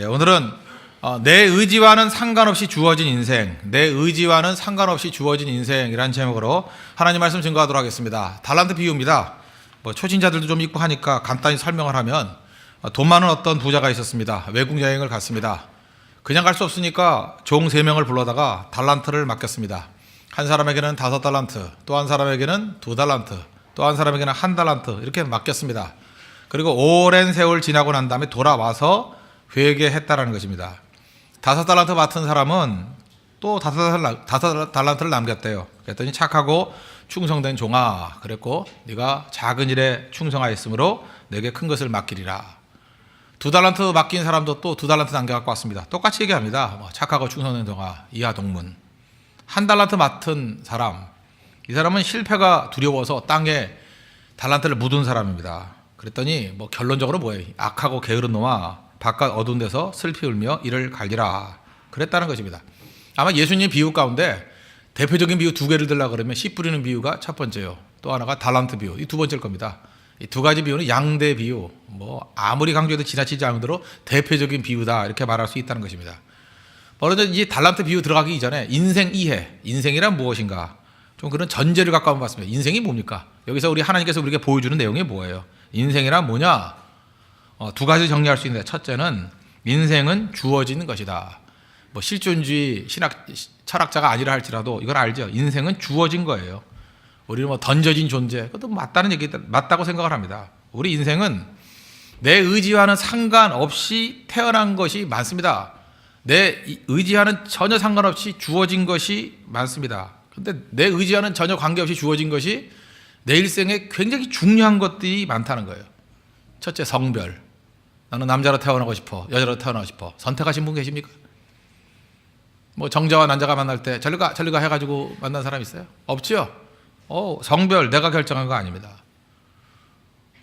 오늘은 내 의지와는 상관없이 주어진 인생, 내 의지와는 상관없이 주어진 인생이라는 제목으로 하나님 말씀 증거하도록 하겠습니다. 달란트 비유입니다. 초신자들도 좀 있고 하니까 간단히 설명을 하면 돈 많은 어떤 부자가 있었습니다. 외국 여행을 갔습니다. 그냥 갈 수 없으니까 종 3명을 불러다가 달란트를 맡겼습니다. 한 사람에게는 5달란트, 또 한 사람에게는 2달란트, 또 한 사람에게는 1달란트 이렇게 맡겼습니다. 그리고 오랜 세월 지나고 난 다음에 돌아와서 회개했다라는 것입니다. 5달란트 맡은 사람은 또 5달란트를 남겼대요. 그랬더니 착하고 충성된 종아, 그랬고 네가 작은 일에 충성하였으므로 내게 큰 것을 맡기리라. 2달란트 맡긴 사람도 또 2달란트 남겨갖고 왔습니다. 똑같이 얘기합니다. 착하고 충성된 종아, 이하 동문. 1달란트 맡은 사람, 이 사람은 실패가 두려워서 땅에 달란트를 묻은 사람입니다. 그랬더니 결론적으로 뭐예요? 악하고 게으른 놈아, 바깥 어두운 데서 슬피 울며 이를 갈리라. 그랬다는 것입니다. 아마 예수님 비유 가운데 대표적인 비유 2개를 들라 그러면 씨 뿌리는 비유가 첫 번째요. 또 하나가 달란트 비유, 이 2번째일 겁니다. 이 2가지 비유는 양대 비유, 아무리 강조해도 지나치지 않도록 대표적인 비유다 이렇게 말할 수 있다는 것입니다. 먼저 이 달란트 비유 들어가기 이전에 인생 이해, 인생이란 무엇인가? 좀 그런 전제를 갖고 한번 봤습니다. 인생이 뭡니까? 여기서 우리 하나님께서 우리에게 보여주는 내용이 뭐예요? 인생이란 뭐냐? 2가지 정리할 수 있는데, 첫째는 인생은 주어지는 것이다. 실존주의 철학자가 아니라 할지라도 이걸 알죠. 인생은 주어진 거예요. 우리는 던져진 존재, 그것도 맞다는 얘기, 맞다고 생각을 합니다. 우리 인생은 내 의지와는 상관없이 태어난 것이 많습니다. 내 의지와는 전혀 상관없이 주어진 것이 많습니다. 그런데 내 의지와는 전혀 관계없이 주어진 것이 내 일생에 굉장히 중요한 것들이 많다는 거예요. 첫째, 성별. 나는 남자로 태어나고 싶어, 여자로 태어나고 싶어. 선택하신 분 계십니까? 정자와 난자가 만날 때 저리 가 해가지고 만난 사람 있어요? 없죠? 성별 내가 결정한 거 아닙니다.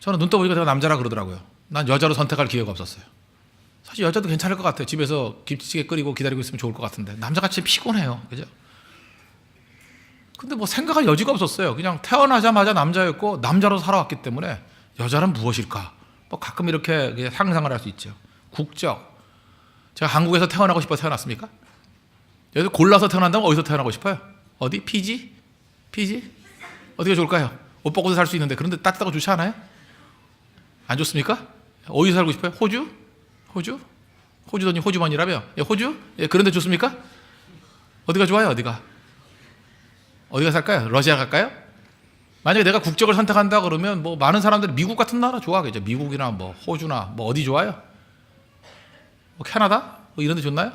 저는 눈 떠보니까 제가 남자라 그러더라고요. 난 여자로 선택할 기회가 없었어요. 사실 여자도 괜찮을 것 같아요. 집에서 김치찌개 끓이고 기다리고 있으면 좋을 것 같은데 남자같이 피곤해요. 그죠? 근데 생각할 여지가 없었어요. 그냥 태어나자마자 남자였고 남자로 살아왔기 때문에 여자는 무엇일까? 가끔 이렇게 상상을 할 수 있죠. 국적. 제가 한국에서 태어나고 싶어 태어났습니까? 여기서 골라서 태어난다면 어디서 태어나고 싶어요? 어디? 피지? 어디가 좋을까요? 옷 벗고서 살 수 있는데 그런데 따뜻하고 좋지 않아요? 안 좋습니까? 어디서 살고 싶어요? 호주? 호주더니 호주머니라며? 호주? 그런데 좋습니까? 어디가 좋아요? 어디가 살까요? 러시아 갈까요? 만약에 내가 국적을 선택한다 그러면 많은 사람들이 미국 같은 나라 좋아하겠죠. 미국이나 호주나 어디 좋아요? 캐나다? 이런 데 좋나요?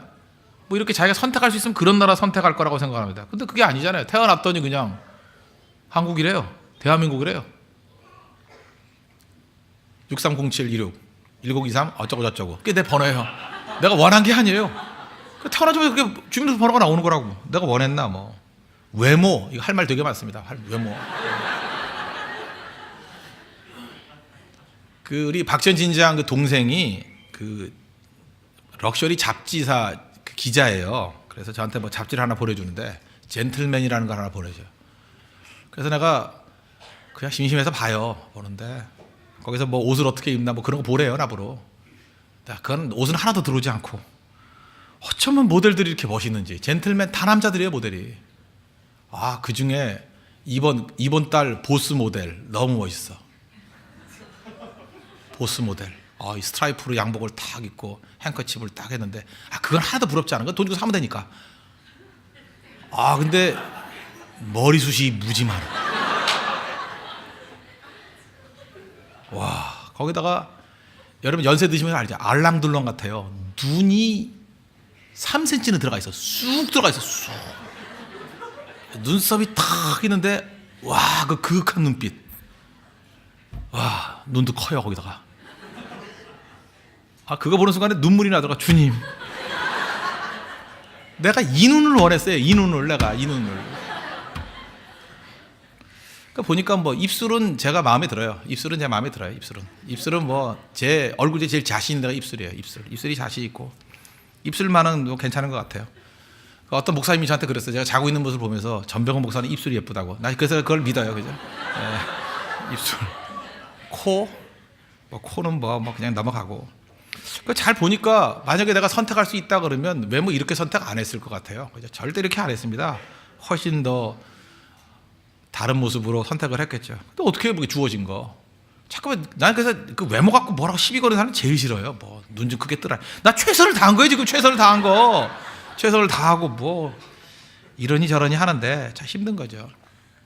이렇게 자기가 선택할 수 있으면 그런 나라 선택할 거라고 생각합니다. 근데 그게 아니잖아요. 태어났더니 그냥 한국이래요. 대한민국이래요. 630716 1023 어쩌고 저쩌고. 그게 내 번호예요. 내가 원한 게 아니에요. 태어나자마자 그게 주민등록번호가 나오는 거라고. 내가 원했나 외모, 이거 할 말 되게 많습니다. 외모. 우리 박전진장 동생이 럭셔리 잡지사 기자예요. 그래서 저한테 잡지를 하나 보내주는데 젠틀맨이라는 걸 하나 보내줘요. 그래서 내가 그냥 심심해서 보는데 거기서 옷을 어떻게 입나 그런 거 보래요. 나보러. 그건 옷은 하나도 들어오지 않고 어쩌면 모델들이 이렇게 멋있는지. 젠틀맨 다 남자들이에요. 모델이. 그중에 이번 달 보스 모델 너무 멋있어. 보스 모델. 이 스트라이프로 양복을 딱 입고 행커칩을 딱 했는데 그건 하나도 부럽지 않은 거. 돈 주고 사면 되니까. 근데 머리숱이 무지 많아. 와, 거기다가 여러분 연세 드시면 알죠. 알랑들랑 같아요. 눈이 3cm는 들어가 있어. 쑥 들어가 있어. 쑥. 눈썹이 탁 있는데 그 그윽한 눈빛. 눈도 커요. 거기다가. 그거 보는 순간에 눈물이 나더라고. 주님, 내가 이 눈을 원했어요. 이 눈을. 보니까 입술은 제가 마음에 들어요. 입술은 제 마음에 들어요. 입술은 제 얼굴 중에 제일 자신 있는 데가 입술이에요. 입술이 자신 있고 입술만은 괜찮은 것 같아요. 어떤 목사님이 저한테 그랬어요. 제가 자고 있는 모습을 보면서 전병헌 목사는 입술이 예쁘다고. 나 그래서 그걸 믿어요. 그죠? 입술, 코, 코는 그냥 넘어가고. 잘 보니까 만약에 내가 선택할 수 있다 그러면 왜 뭐 이렇게 선택 안 했을 것 같아요. 그죠? 절대 이렇게 안 했습니다. 훨씬 더 다른 모습으로 선택을 했겠죠. 또 어떻게 그게 주어진 거? 잠깐만, 난 그래서 그 외모 갖고 뭐라고 시비 거는 사람 제일 싫어요. 뭐 눈 좀 크게 뜨라. 나 최선을 다한 거예요. 지금 최선을 다한 거. 최선을 다하고 뭐 이러니 저러니 하는데 참 힘든 거죠.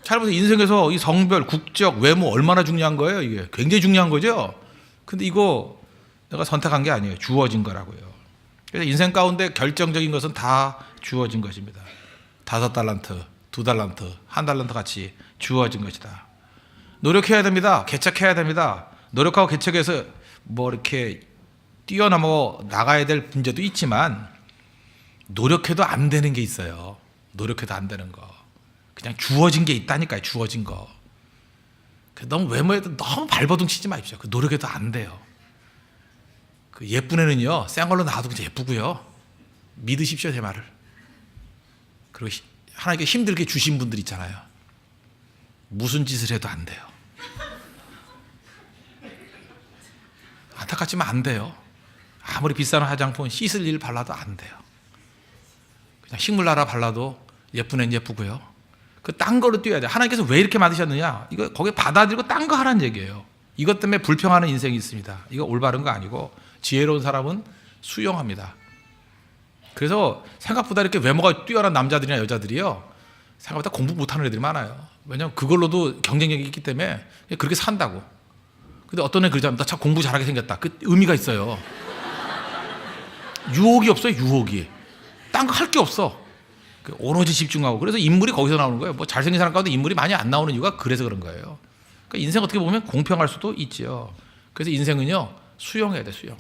잘 보세요. 인생에서 이 성별, 국적, 외모 얼마나 중요한 거예요. 이게 굉장히 중요한 거죠. 근데 이거 내가 선택한 게 아니에요. 주어진 거라고요. 그래서 인생 가운데 결정적인 것은 다 주어진 것입니다. 5달란트, 2달란트, 1달란트 같이 주어진 것이다. 노력해야 됩니다. 개척해야 됩니다. 노력하고 개척해서 뭐 이렇게 뛰어넘어 나가야 될 문제도 있지만 노력해도 안 되는 게 있어요. 노력해도 안 되는 거. 그냥 주어진 게 있다니까요. 주어진 거. 너무 외모에도 너무 발버둥 치지 마십시오. 그 노력해도 안 돼요. 그 예쁜 애는요, 센 걸로 나와도 그냥 예쁘고요. 믿으십시오, 제 말을. 그리고 하나님께 힘들게 주신 분들 있잖아요. 무슨 짓을 해도 안 돼요. 안타깝지만 안 돼요. 아무리 비싼 화장품 씻을 일 발라도 안 돼요. 그냥 식물 나라 발라도 예쁜 애는 예쁘고요. 그 딴 거로 뛰어야 돼요. 하나님께서 왜 이렇게 만드셨느냐? 이거 거기에 받아들이고 딴 거 하라는 얘기예요. 이것 때문에 불평하는 인생이 있습니다. 이거 올바른 거 아니고 지혜로운 사람은 수용합니다. 그래서 생각보다 이렇게 외모가 뛰어난 남자들이나 여자들이요, 생각보다 공부 못하는 애들이 많아요. 왜냐하면 그걸로도 경쟁력이 있기 때문에 그렇게 산다고. 근데 어떤 애 그러잖아요. 나 참 공부 잘하게 생겼다. 그 의미가 있어요. 유혹이 없어요. 유혹이. 딴 거 할 게 없어. 오로지 집중하고. 그래서 인물이 거기서 나오는 거예요. 뭐 잘생긴 사람 가운데 인물이 많이 안 나오는 이유가 그래서 그런 거예요. 그러니까 인생 어떻게 보면 공평할 수도 있지요. 그래서 인생은요, 수용해야 돼. 수용.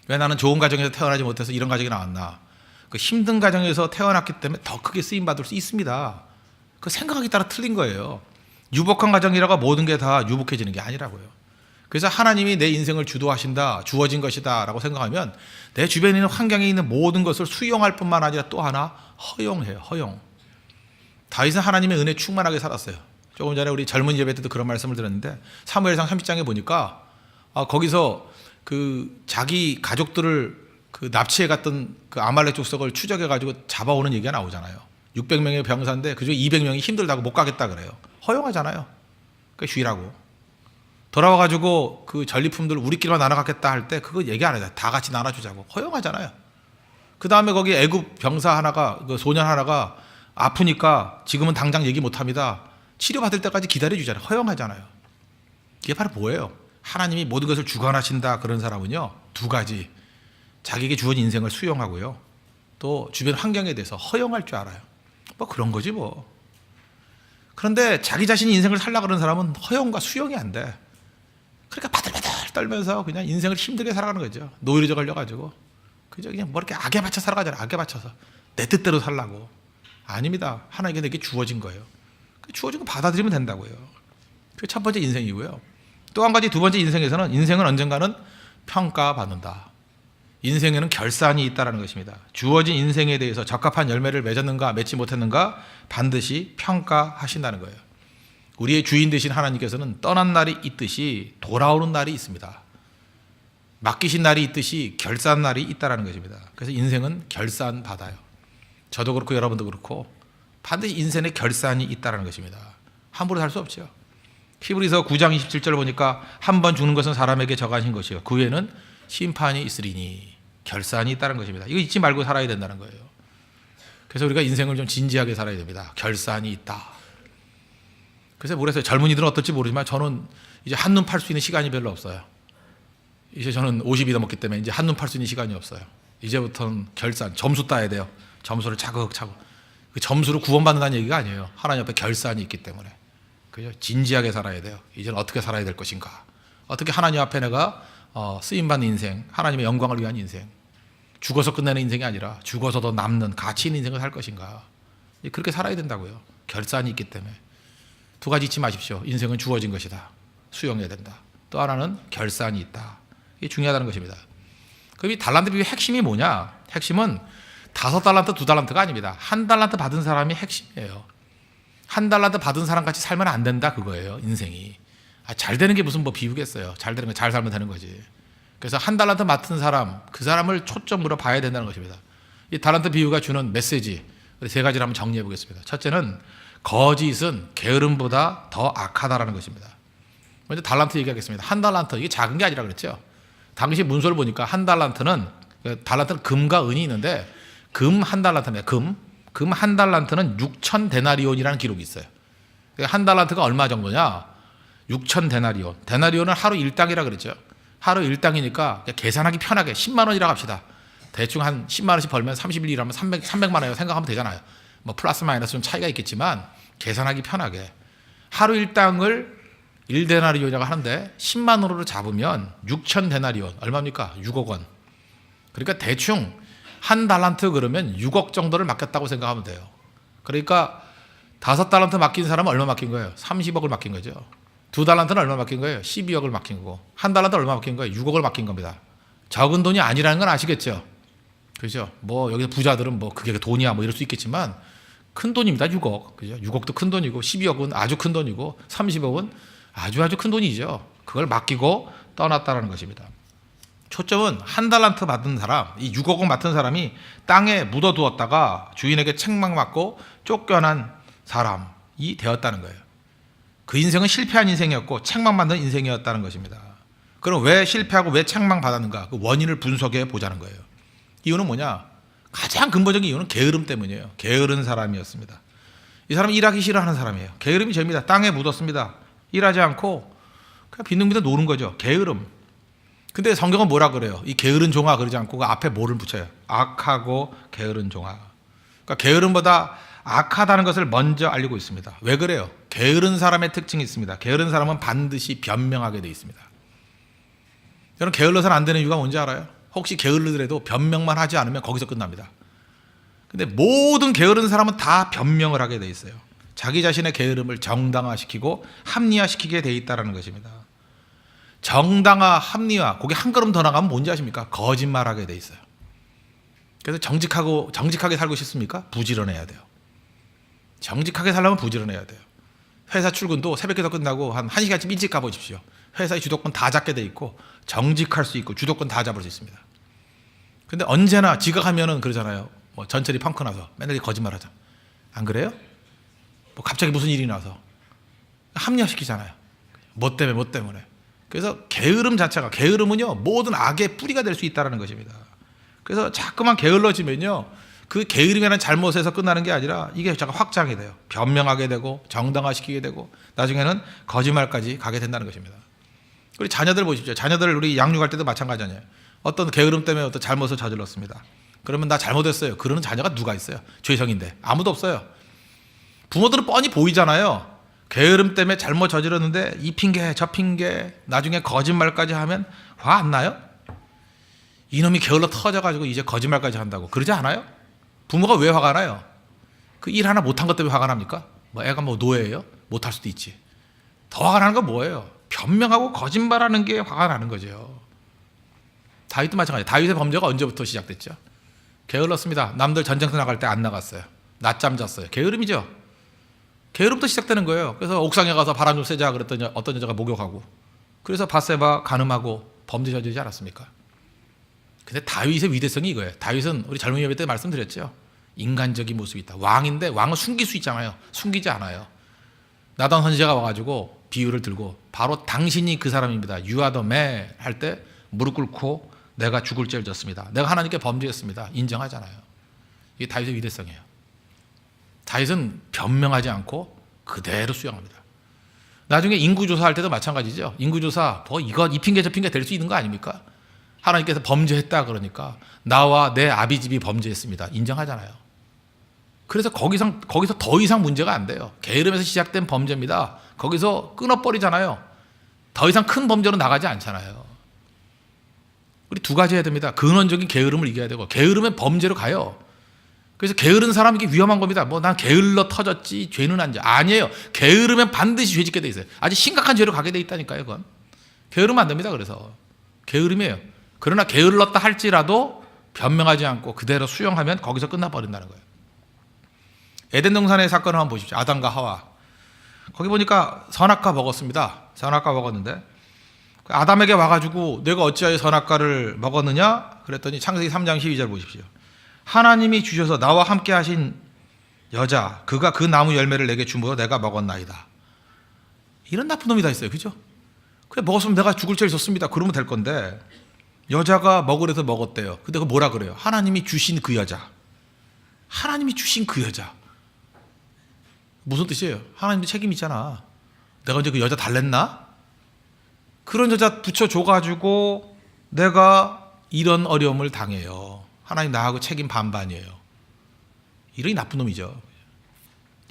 왜 나는 좋은 가정에서 태어나지 못해서 이런 가정이 나왔나? 그 힘든 가정에서 태어났기 때문에 더 크게 쓰임 받을 수 있습니다. 그 생각하기 따라 틀린 거예요. 유복한 가정이라고 모든 게 다 유복해지는 게 아니라고요. 그래서 하나님이 내 인생을 주도하신다, 주어진 것이다 라고 생각하면 내 주변에 있는 환경에 있는 모든 것을 수용할 뿐만 아니라 또 하나 허용해요. 허용. 다윗은 하나님의 은혜에 충만하게 살았어요. 조금 전에 우리 젊은 예배 때도 그런 말씀을 들었는데 사무엘상 30장에 보니까 거기서 그 자기 가족들을 그 납치해 갔던 그 아말렉 족속을 추적해 가지고 잡아오는 얘기가 나오잖아요. 600명의 병사인데 그중에 200명이 힘들다고 못 가겠다 그래요. 허용하잖아요. 그러니까 쉬라고. 돌아와 가지고 그 전리품들 우리끼리만 나눠 갖겠다 할 때 그거 얘기 안 해요. 다 같이 나눠주자고. 허용하잖아요. 그 다음에 거기 애굽 병사 하나가, 그 소년 하나가 아프니까 지금은 당장 얘기 못 합니다. 치료받을 때까지 기다려주잖아요. 허용하잖아요. 이게 바로 뭐예요? 하나님이 모든 것을 주관하신다 그런 사람은요, 2가지. 자기에게 주어진 인생을 수용하고요, 또 주변 환경에 대해서 허용할 줄 알아요. 뭐 그런 거지 뭐. 그런데 자기 자신이 인생을 살려고 그러는 사람은 허용과 수용이 안 돼. 그러니까 바들바들 떨면서 그냥 인생을 힘들게 살아가는 거죠. 노이로제 걸려가지고. 그냥 뭐 이렇게 악에 맞춰 살아가잖아요. 악에 맞춰서. 내 뜻대로 살라고. 아닙니다. 하나님께 내게 주어진 거예요. 주어진 거 받아들이면 된다고요. 그게 첫 번째 인생이고요. 또 한 가지, 2번째 인생에서는 인생은 언젠가는 평가받는다. 인생에는 결산이 있다는 것입니다. 주어진 인생에 대해서 적합한 열매를 맺었는가 맺지 못했는가 반드시 평가하신다는 거예요. 우리의 주인 되신 하나님께서는 떠난 날이 있듯이 돌아오는 날이 있습니다. 맡기신 날이 있듯이 결산 날이 있다는 것입니다. 그래서 인생은 결산 받아요. 저도 그렇고 여러분도 그렇고 반드시 인생에 결산이 있다는 것입니다. 함부로 살 수 없죠. 히브리서 9장 27절 보니까 한 번 죽는 것은 사람에게 정하신 것이요 그 후에는 심판이 있으리니, 결산이 있다는 것입니다. 이거 잊지 말고 살아야 된다는 거예요. 그래서 우리가 인생을 좀 진지하게 살아야 됩니다. 결산이 있다. 그래서 모르겠어요. 젊은이들은 어떨지 모르지만 저는 이제 한눈 팔 수 있는 시간이 별로 없어요. 이제 저는 50이 넘었기 때문에 이제 한눈 팔 수 있는 시간이 없어요. 이제부터는 결산, 점수 따야 돼요. 점수를 차곡차곡. 그 점수를 구원받는다는 얘기가 아니에요. 하나님 앞에 결산이 있기 때문에. 그죠? 진지하게 살아야 돼요. 이제는 어떻게 살아야 될 것인가? 어떻게 하나님 앞에 내가 쓰임받는 인생, 하나님의 영광을 위한 인생, 죽어서 끝내는 인생이 아니라 죽어서도 남는 가치 있는 인생을 살 것인가? 그렇게 살아야 된다고요. 결산이 있기 때문에. 2가지 잊지 마십시오. 인생은 주어진 것이다. 수용해야 된다. 또 하나는 결산이 있다. 이게 중요하다는 것입니다. 그럼 이 달란트 비유의 핵심이 뭐냐? 핵심은 5달란트, 2달란트가 아닙니다. 1달란트 받은 사람이 핵심이에요. 1달란트 받은 사람 같이 살면 안 된다 그거예요. 인생이. 잘 되는 게 무슨 뭐 비유겠어요. 잘 되는 거 잘 살면 되는 거지. 그래서 한 달란트 맡은 사람, 그 사람을 초점으로 봐야 된다는 것입니다. 이 달란트 비유가 주는 메시지 세 가지를 한번 정리해 보겠습니다. 첫째는 거짓은 게으름보다 더 악하다라는 것입니다. 먼저 달란트 얘기하겠습니다. 한 달란트, 이게 작은 게 아니라 그랬죠. 당시 문서를 보니까 한 달란트는 금과 은이 있는데 금 한 달란트입니다. 금 한 달란트는 6천 데나리온이라는 기록이 있어요. 한 달란트가 얼마 정도냐? 6천 데나리온. 데나리온은 하루 일당이라 그랬죠. 하루 일당이니까 계산하기 편하게 10만 원이라고 합시다. 대충 한 10만 원씩 벌면 30일 일하면 300만 원이라고 생각하면 되잖아요. 뭐 플러스 마이너스 좀 차이가 있겠지만 계산하기 편하게 하루 일당을 1데나리온이라고 하는데 10만 원으로 잡으면 6천 데나리온 얼마입니까? 6억 원. 그러니까 대충 한 달란트 그러면 6억 정도를 맡겼다고 생각하면 돼요. 그러니까 5달란트 맡긴 사람은 얼마 맡긴 거예요? 30억을 맡긴 거죠. 2달란트는 얼마 맡긴 거예요? 12억을 맡긴 거고 한 달란트 얼마 맡긴 거예요? 6억을 맡긴 겁니다. 적은 돈이 아니라는 건 아시겠죠? 그죠? 뭐 여기서 부자들은 뭐 그게 돈이야 뭐 이럴 수 있겠지만 큰 돈입니다. 6억. 그죠? 6억도 큰 돈이고 12억은 아주 큰 돈이고 30억은 아주 큰 돈이죠. 그걸 맡기고 떠났다라는 것입니다. 초점은 한 달란트 받은 사람, 이 6억 원 맡은 사람이 땅에 묻어두었다가 주인에게 책망받고 쫓겨난 사람이 되었다는 거예요. 그 인생은 실패한 인생이었고 책망받는 인생이었다는 것입니다. 그럼 왜 실패하고 왜 책망받았는가? 그 원인을 분석해 보자는 거예요. 이유는 뭐냐? 가장 근본적인 이유는 게으름 때문이에요. 게으른 사람이었습니다. 이 사람은 일하기 싫어하는 사람이에요. 게으름이 죄입니다. 땅에 묻었습니다. 일하지 않고 그냥 빈둥빈둥 노는 거죠. 게으름. 근데 성경은 뭐라 그래요? 이 게으른 종아 그러지 않고 그 앞에 뭐를 붙여요? 악하고 게으른 종아. 그러니까 게으름보다 악하다는 것을 먼저 알리고 있습니다. 왜 그래요? 게으른 사람의 특징이 있습니다. 게으른 사람은 반드시 변명하게 돼 있습니다. 여러분 게을러서는 안 되는 이유가 뭔지 알아요? 혹시 게을르더라도 변명만 하지 않으면 거기서 끝납니다. 근데 모든 게으른 사람은 다 변명을 하게 돼 있어요. 자기 자신의 게으름을 정당화시키고 합리화시키게 돼 있다는 것입니다. 정당화, 합리화, 거기 한 걸음 더 나가면 뭔지 아십니까? 거짓말하게 돼 있어요. 그래서 정직하게 살고 싶습니까? 부지런해야 돼요. 정직하게 살려면 부지런해야 돼요. 회사 출근도 새벽에 더 끝나고 한 1시간쯤 일찍 가보십시오. 회사의 주도권 다 잡게 돼 있고 정직할 수 있고 주도권 다 잡을 수 있습니다. 근데 언제나 지각하면은 그러잖아요. 뭐 전철이 펑크 나서 맨날 거짓말하자. 안 그래요? 뭐 갑자기 무슨 일이 나서 합리화시키잖아요. 뭐 때문에. 그래서 게으름은요 모든 악의 뿌리가 될 수 있다는 것입니다. 그래서 자꾸만 게을러지면요 그 게으름이라는 잘못에서 끝나는 게 아니라 이게 자꾸 확장이 돼요. 변명하게 되고 정당화시키게 되고 나중에는 거짓말까지 가게 된다는 것입니다. 우리 자녀들 보십시오. 자녀들 우리 양육할 때도 마찬가지잖아요. 어떤 게으름 때문에 어떤 잘못을 저질렀습니다. 그러면 나 잘못했어요. 그러는 자녀가 누가 있어요? 죄성인데 아무도 없어요. 부모들은 뻔히 보이잖아요. 게으름 때문에 잘못 저질렀는데 이 핑계 저 핑계 나중에 거짓말까지 하면 화 안 나요? 이놈이 게을러 터져가지고 이제 거짓말까지 한다고 그러지 않아요? 부모가 왜 화가 나요? 그 일 하나 못한 것 때문에 화가 납니까? 뭐 애가 뭐 노예예요? 못할 수도 있지. 더 화가 나는 건 뭐예요? 변명하고 거짓말하는 게 화가 나는 거죠. 다윗도 마찬가지예요. 다윗의 범죄가 언제부터 시작됐죠? 게을렀습니다. 남들 전쟁터 나갈 때 안 나갔어요. 낮잠 잤어요. 게으름이죠. 게으름부터 시작되는 거예요. 그래서 옥상에 가서 바람 좀 쐬자 그랬더니 어떤 여자가 목욕하고 그래서 밧세바 간음하고 범죄 저지르지 않았습니까? 근데 다윗의 위대성이 이거예요. 다윗은 우리 젊은 예배 때 말씀드렸죠. 인간적인 모습이 있다. 왕인데 왕은 숨길 수 있잖아요. 숨기지 않아요. 나단 선지자가 와가지고 비유를 들고 바로 당신이 그 사람입니다. You are the man 할 때 무릎 꿇고 내가 죽을 죄를 졌습니다. 내가 하나님께 범죄했습니다. 인정하잖아요. 이게 다윗의 위대성이에요. 다윗은 변명하지 않고 그대로 수용합니다. 나중에 인구조사할 때도 마찬가지죠. 인구조사 이 핑계 저 핑계 될 수 있는 거 아닙니까? 하나님께서 범죄했다 그러니까 나와 내 아비집이 범죄했습니다. 인정하잖아요. 그래서 거기서 더 이상 문제가 안 돼요. 게으름에서 시작된 범죄입니다. 거기서 끊어버리잖아요. 더 이상 큰 범죄로 나가지 않잖아요. 우리 두 가지 해야 됩니다. 근원적인 게으름을 이겨야 되고 게으름은 범죄로 가요. 그래서 게으른 사람이 위험한 겁니다. 뭐 난 게을러 터졌지 죄는 안 져. 아니에요. 게으르면 반드시 죄 짓게 돼 있어요. 아주 심각한 죄로 가게 돼 있다니까요. 그건 게으르면 안 됩니다. 그래서 게으름이에요. 그러나 게을렀다 할지라도 변명하지 않고 그대로 수용하면 거기서 끝나버린다는 거예요. 에덴 동산의 사건을 한번 보십시오. 아담과 하와. 거기 보니까 선악과 먹었습니다. 선악과 먹었는데 아담에게 와가지고 내가 어찌하여 선악과를 먹었느냐? 그랬더니 창세기 3장 12절 보십시오. 하나님이 주셔서 나와 함께 하신 여자, 그가 그 나무 열매를 내게 주므로 내가 먹었나이다. 이런 나쁜 놈이 다 있어요. 그죠? 그래, 먹었으면 내가 죽을 죄를 졌습니다. 그러면 될 건데, 여자가 먹으래서 먹었대요. 근데 그 뭐라 그래요? 하나님이 주신 그 여자. 하나님이 주신 그 여자. 무슨 뜻이에요? 하나님도 책임 있잖아. 내가 언제 그 여자 달랬나? 그런 여자 붙여줘가지고 내가 이런 어려움을 당해요. 하나님 나하고 책임 반반이에요. 이러니 나쁜 놈이죠.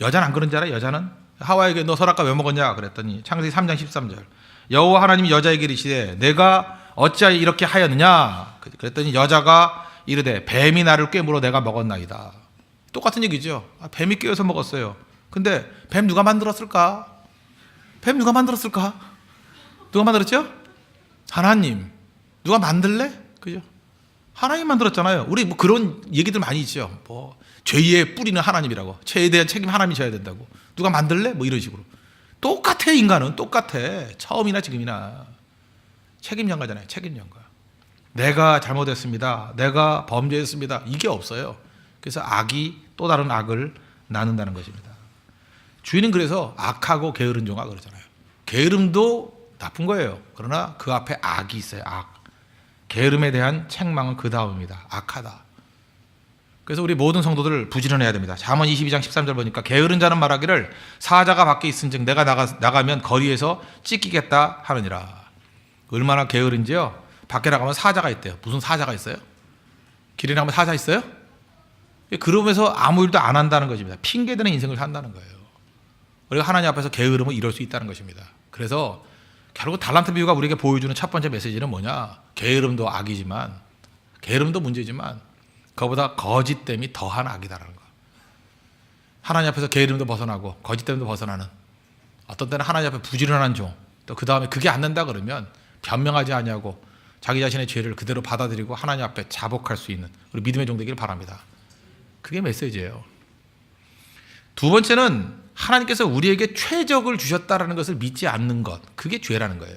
여자는 안 그런 줄 알아요? 여자는 하와에게 너 선악과 왜 먹었냐? 그랬더니 창세기 3장 13절 여호와 하나님이 여자에게 이르시되 내가 어찌하여 이렇게 하였느냐? 그랬더니 여자가 이르되 뱀이 나를 꿰물어 내가 먹었나이다. 똑같은 얘기죠. 뱀이 꿰어서 먹었어요. 근데 뱀 누가 만들었을까? 뱀 누가 만들었을까? 누가 만들었죠? 하나님. 누가 만들래? 그죠? 하나님 만들었잖아요. 우리 뭐 그런 얘기들 많이 있죠. 뭐 죄의 뿌리는 하나님이라고. 죄에 대한 책임 하나님이 져야 된다고. 누가 만들래? 뭐 이런 식으로. 똑같아. 인간은 똑같아. 처음이나 지금이나 책임 전가잖아요. 책임 전가. 내가 잘못했습니다. 내가 범죄했습니다. 이게 없어요. 그래서 악이 또 다른 악을 낳는다는 것입니다. 주인은 그래서 악하고 게으른 종아 그러잖아요. 게으름도 나쁜 거예요. 그러나 그 앞에 악이 있어요. 악. 게으름에 대한 책망은 그 다음입니다. 악하다. 그래서 우리 모든 성도들 부지런해야 됩니다. 잠언 22장 13절 보니까 게으른 자는 말하기를 사자가 밖에 있은즉 내가 나가면 거리에서 찢기겠다 하느니라. 얼마나 게으른지요. 밖에 나가면 사자가 있대요. 무슨 사자가 있어요? 길에 나가면 사자 있어요? 그러면서 아무 일도 안 한다는 것입니다. 핑계대는 인생을 산다는 거예요. 우리가 하나님 앞에서 게으름을 이룰 수 있다는 것입니다. 그래서 결국 달란트 비유가 우리에게 보여주는 첫 번째 메시지는 뭐냐? 게으름도 악이지만, 게으름도 문제지만 그거보다 거짓됨이 더한 악이다라는 거. 하나님 앞에서 게으름도 벗어나고 거짓됨도 벗어나는, 어떤 때는 하나님 앞에 부지런한 종, 또 그 다음에 그게 안 된다 그러면 변명하지 아니하고 자기 자신의 죄를 그대로 받아들이고 하나님 앞에 자복할 수 있는 우리 믿음의 종 되기를 바랍니다. 그게 메시지예요. 두 번째는 하나님께서 우리에게 최적을 주셨다라는 것을 믿지 않는 것, 그게 죄라는 거예요.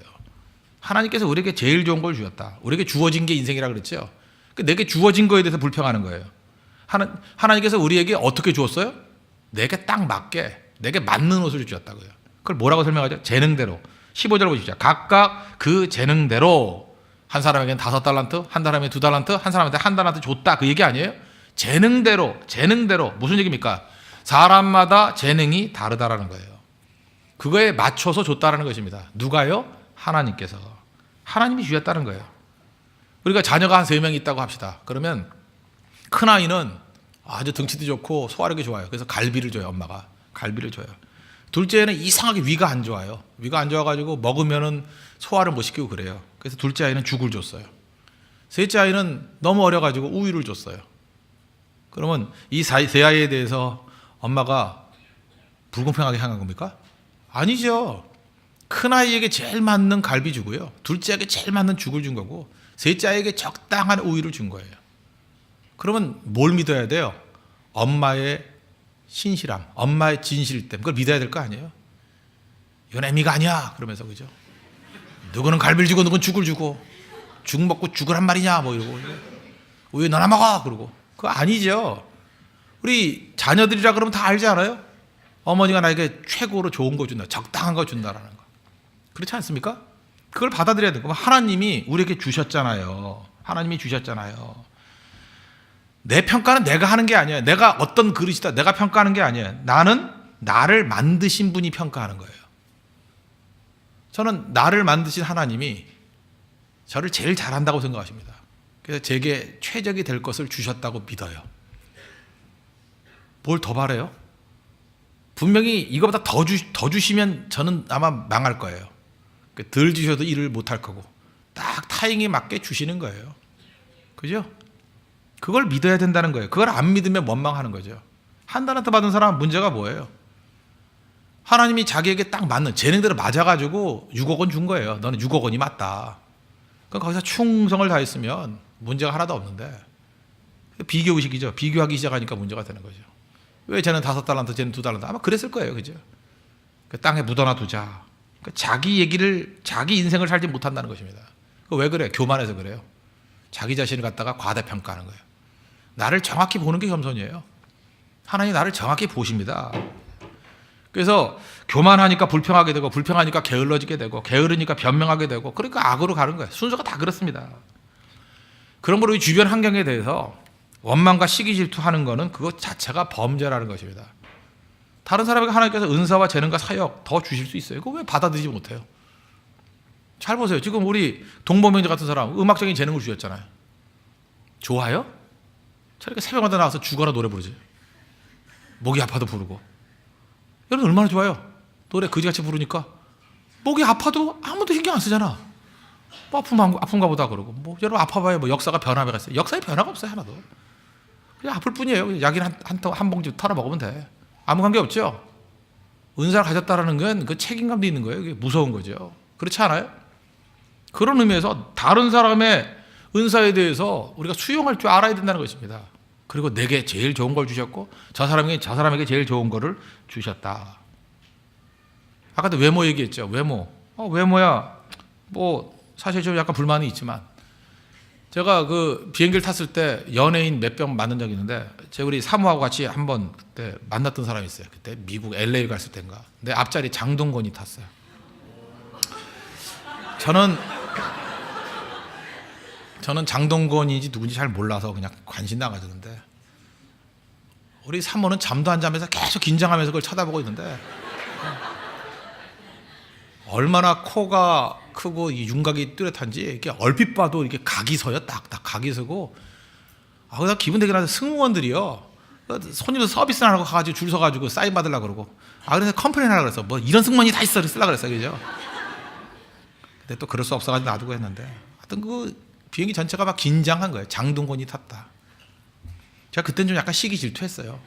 하나님께서 우리에게 제일 좋은 걸 주셨다. 우리에게 주어진 게 인생이라 그랬죠. 내게 주어진 거에 대해서 불평하는 거예요. 하나님께서 우리에게 어떻게 주었어요? 내게 딱 맞게, 내게 맞는 옷을 주셨다고요. 그걸 뭐라고 설명하죠? 재능대로. 15절 보십시오. 각각 그 재능대로 한 사람에게는 5달란트, 한 사람에게 2달란트, 한 사람한테 1달란트 줬다. 그 얘기 아니에요? 재능대로. 무슨 얘기입니까? 사람마다 재능이 다르다라는 거예요. 그거에 맞춰서 줬다라는 것입니다. 누가요? 하나님께서. 하나님이 주셨다는 거예요. 우리가 자녀가 한 3명 있다고 합시다. 그러면 큰아이는 아주 등치도 좋고 소화력이 좋아요. 그래서 갈비를 줘요. 엄마가 갈비를 줘요. 둘째는 이상하게 위가 안 좋아요. 위가 안 좋아가지고 먹으면은 소화를 못 시키고 그래요. 그래서 둘째 아이는 죽을 줬어요. 셋째 아이는 너무 어려가지고 우유를 줬어요. 그러면 이 세 아이에 대해서 엄마가 불공평하게 향한 겁니까? 아니죠. 큰아이에게 제일 맞는 갈비 주고요. 둘째에게 제일 맞는 죽을 준 거고 셋째 아이에게 적당한 우유를 준 거예요. 그러면 뭘 믿어야 돼요? 엄마의 신실함, 엄마의 진실됨, 그걸 믿어야 될 거 아니에요? 이건 애미가 아니야. 그러면서 그죠? 누구는 갈비를 주고 누구는 죽을 주고 죽 먹고 죽으란 말이냐 뭐 이러고 우유 너나 먹어 그러고 그거 아니죠. 우리 자녀들이라 그러면 다 알지 않아요? 어머니가 나에게 최고로 좋은 거 준다, 적당한 거 준다라는 거. 그렇지 않습니까? 그걸 받아들여야 되고 하나님이 우리에게 주셨잖아요. 하나님이 주셨잖아요. 내 평가는 내가 하는 게 아니에요. 내가 어떤 그릇이다 내가 평가하는 게 아니에요. 나는 나를 만드신 분이 평가하는 거예요. 저는 나를 만드신 하나님이 저를 제일 잘한다고 생각하십니다. 그래서 제게 최적이 될 것을 주셨다고 믿어요. 뭘 더 바래요? 분명히 이거보다 더 주시면 저는 아마 망할 거예요. 덜 주셔도 일을 못할 거고 딱 타이밍에 맞게 주시는 거예요. 그죠? 그걸 믿어야 된다는 거예요. 그걸 안 믿으면 원망하는 거죠. 한 달란트 받은 사람은 문제가 뭐예요? 하나님이 자기에게 딱 맞는 재능대로 맞아가지고 6억 원 준 거예요. 너는 6억 원이 맞다. 그럼 거기서 충성을 다했으면 문제가 하나도 없는데 비교의식이죠. 비교하기 시작하니까 문제가 되는 거죠. 왜 쟤는 5달란트 쟤는 2달란트 아마 그랬을 거예요. 그죠? 그 땅에 묻어놔 두자. 그러니까 자기 인생을 살지 못한다는 것입니다. 왜 그래? 교만해서 그래요. 자기 자신을 갖다가 과대평가하는 거예요. 나를 정확히 보는 게 겸손이에요. 하나님 나를 정확히 보십니다. 그래서 교만하니까 불평하게 되고, 불평하니까 게을러지게 되고, 게으르니까 변명하게 되고, 그러니까 악으로 가는 거예요. 순서가 다 그렇습니다. 그런 거로 주변 환경에 대해서 원망과 시기 질투하는 거는 그것 자체가 범죄라는 것입니다. 다른 사람에게 하나님께서 은사와 재능과 사역 더 주실 수 있어요. 그거 왜 받아들이지 못해요? 잘 보세요. 지금 우리 동범형제 같은 사람 음악적인 재능을 주셨잖아요. 좋아요? 저렇게 새벽마다 나와서 죽어라 노래 부르지. 목이 아파도 부르고. 여러분 얼마나 좋아요? 노래 그지같이 부르니까 목이 아파도 아무도 신경 안 쓰잖아. 뭐 아픈가 보다 그러고. 뭐 여러분 아파봐요. 뭐 역사가 변화가 있어요. 역사에 변화가 없어요. 하나도. 그냥 아플 뿐이에요. 약이는 한 봉지 털어 먹으면 돼. 아무 관계 없죠. 은사를 가졌다라는 건 그 책임감도 있는 거예요. 그게 무서운 거죠. 그렇지 않아요? 그런 의미에서 다른 사람의 은사에 대해서 우리가 수용할 줄 알아야 된다는 것입니다. 그리고 내게 제일 좋은 걸 주셨고 저 사람에게 제일 좋은 거를 주셨다. 아까도 외모 얘기했죠. 외모야 뭐 사실 좀 약간 불만이 있지만 제가 그 비행기를 탔을 때 연예인 몇 명 만난 적이 있는데 제가 우리 사모하고 같이 한번 그때 만났던 사람이 있어요. 그때 미국 LA 갔을 때인가. 내 앞자리 장동건이 탔어요. 저는 장동건인지 누군지 잘 몰라서 그냥 관심 나가졌는데 우리 사모는 잠도 안 자면서 계속 긴장하면서 그걸 쳐다보고 있는데 얼마나 코가 크고 이 윤곽이 뚜렷한지 이렇게 얼핏 봐도 이렇게 각이 서요. 딱딱 각이 서고 나 기분 되게 나서 승무원들이요. 손님도 서비스 하라고 가가지고 줄 서가지고 사인 받으려고 그러고 그래서 컴플레인 하려고 그랬어. 뭐 이런 승무원이 다 있어 쓰려고 그랬어. 그죠? 근데 또 그럴 수 없어가지고 놔두고 했는데 하여튼 그 비행기 전체가 막 긴장한 거예요. 장동건이 탔다. 제가 그때는 좀 약간 시기 질투했어요.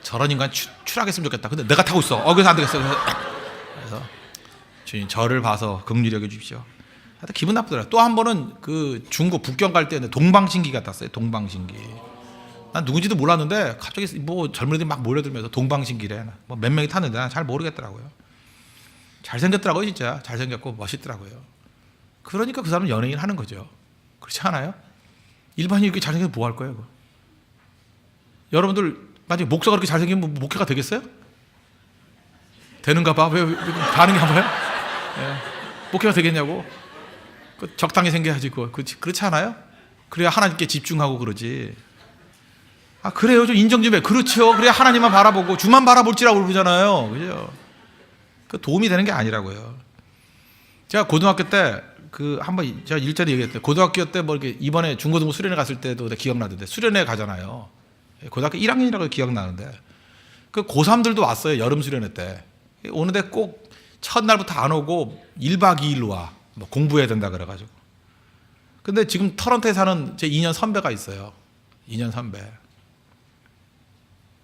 저런 인간 추락했으면 좋겠다. 근데 내가 타고 있어. 그래서 안 되겠어. 그래서 주님 저를 봐서 긍휼히 여겨 주십시오. 하여튼 기분 나쁘더라고요. 또 한 번은 그 중국 북경 갈 때 동방신기가 탔어요. 동방신기. 난 누군지도 몰랐는데 갑자기 뭐 젊은이들이 막 몰려들면서 동방신기래. 뭐 몇 명이 탔는데 난 잘 모르겠더라고요. 잘생겼더라고요. 진짜 잘생겼고 멋있더라고요. 그러니까 그 사람은 연예인 하는 거죠. 그렇지 않아요? 일반인이 이렇게 잘생겨서 뭐 할 거예요? 그거? 여러분들 만약에 목사가 그렇게 잘생기면 목회가 되겠어요? 되는가 봐. 왜 반응이 안 봐요? 예. 목회가 되겠냐고? 적당히 생겨야지. 그렇지 않아요? 그래야 하나님께 집중하고 그러지. 그래요. 좀 인정 좀 해. 그렇죠. 그래야 하나님만 바라보고 주만 바라볼지라고 그러잖아요. 그죠? 그 도움이 되는 게 아니라고요. 제가 고등학교 때 한번 제가 일전에 얘기했대요. 고등학교 때 뭐 이렇게 이번에 중고등부 수련회 갔을 때도 기억나던데 수련회 가잖아요. 고등학교 1학년이라고 기억나는데 그 고3들도 왔어요. 여름 수련회 때. 오는데 꼭 첫날부터 안 오고 1박 2일로 와. 뭐 공부해야 된다 그래가지고. 근데 지금 토론토에 사는 제 2년 선배가 있어요. 2년 선배.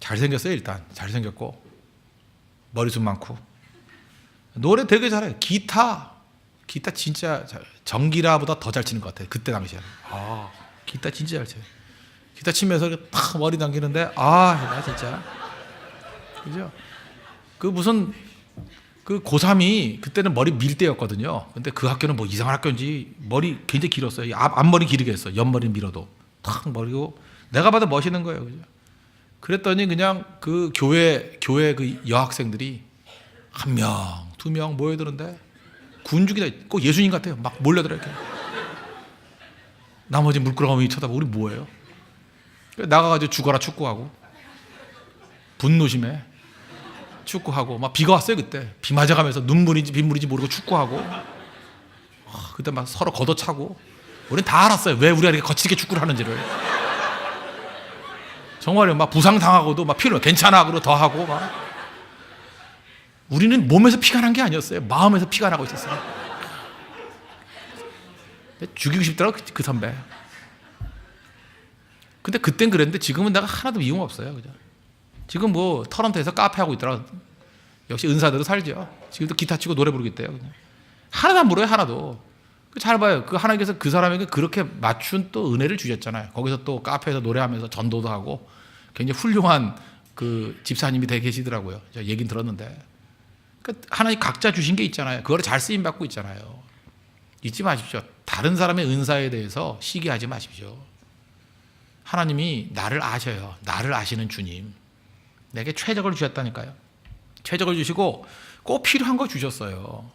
잘생겼어요. 일단 잘생겼고 머리숱 많고 노래 되게 잘해. 기타 진짜 정기라보다 더 잘 치는 것 같아요. 그때 당시에는. 기타 진짜 잘 쳐요. 기타 치면서 탁 머리 당기는데 나 진짜 그죠? 그 고3이 그때는 머리 밀 때였거든요. 근데 그 학교는 뭐 이상한 학교인지 머리 굉장히 길었어요. 앞머리 길게 했어. 옆머리 밀어도 탁 머리고 내가 봐도 멋있는 거예요. 그죠? 그랬더니 그냥 그 교회 그 여학생들이 1명, 2명 모여드는데 군중이다. 꼭 예수님 같아요. 막 몰려들어 이렇게. 나머지 물끄러미 쳐다보고 우리 뭐예요? 나가가지고 죽어라 축구하고 분노심에 축구하고 막 비가 왔어요 그때. 비 맞아가면서 눈물인지 빗물인지 모르고 축구하고 그때 막 서로 걷어차고 우린 다 알았어요. 왜 우리가 이렇게 거칠게 축구를 하는지를. 정말요. 막 부상당하고도 막 피를 괜찮아 그러고 더 하고 막. 우리는 몸에서 피가 난 게 아니었어요. 마음에서 피가 나고 있었어요. 죽이고 싶더라고 그 선배. 근데 그땐 그랬는데 지금은 내가 하나도 미움 없어요. 그죠? 지금 뭐 토론토에서 카페 하고 있더라. 역시 은사대로 살죠. 지금도 기타 치고 노래 부르고 있대요. 그냥. 하나도 안 물어요. 하나도. 잘 봐요. 그 하나님께서 그 사람에게 그렇게 맞춘 또 은혜를 주셨잖아요. 거기서 또 카페에서 노래하면서 전도도 하고 굉장히 훌륭한 그 집사님이 되게 계시더라고요. 제가 얘긴 들었는데. 하나님 각자 주신 게 있잖아요. 그거를 잘 쓰임 받고 있잖아요. 잊지 마십시오. 다른 사람의 은사에 대해서 시기하지 마십시오. 하나님이 나를 아셔요. 나를 아시는 주님. 내게 최적을 주셨다니까요. 최적을 주시고 꼭 필요한 거 주셨어요.